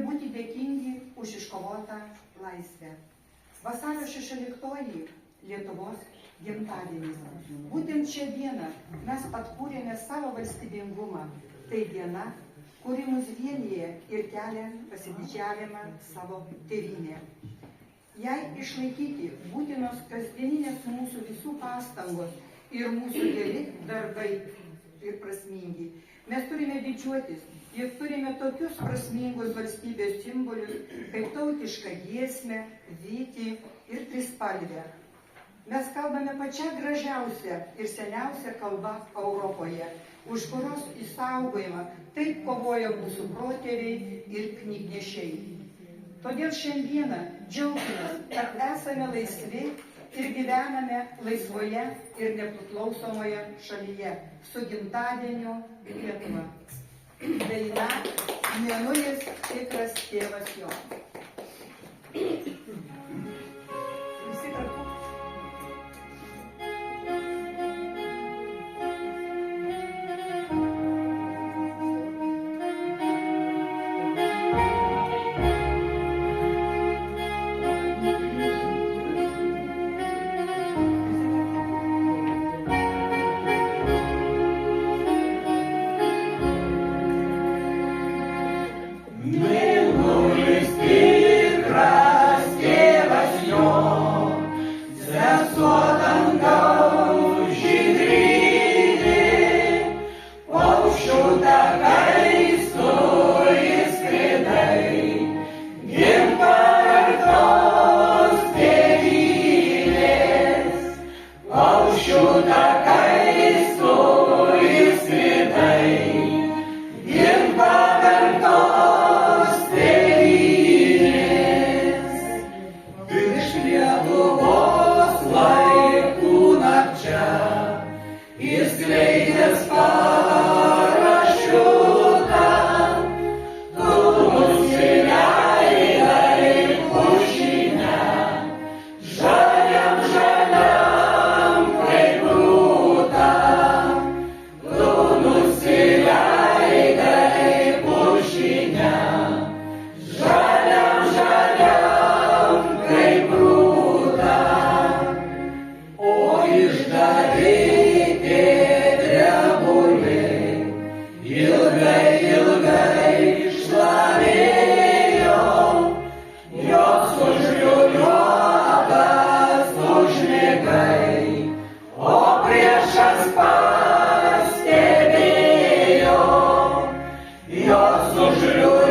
būti dėkingi už iškovotą laisvę. Vasario 16 Lietuvos gimtadienis. Būtent šią dieną mes atkūrėme savo valstybingumą. Tai diena, kuri mus vienyje ir kelia pasididžiavimą savo tėvynę. Jai išlaikyti būtinos kasdieninės mūsų visų pastangos ir mūsų geri darbai ir prasmingi. Mes turime didžiuotis ir turime tokius prasmingus valstybės simbolius, kaip tautišką giesmę, vytį ir trispalvę. Mes kalbame pačią gražiausią ir seniausią kalbą Europoje, už kurios išsaugojimą taip kovojo mūsų protėviai ir knygnešiai. Todėl šiandieną džiaugimės, kad esame laisvi ir gyvename laisvoje ir nepriklausomoje šalyje. Su gimtadieniu Lietuva. Daina Mėnulis tikras tėvas jo. Visi kartu. Jos užliū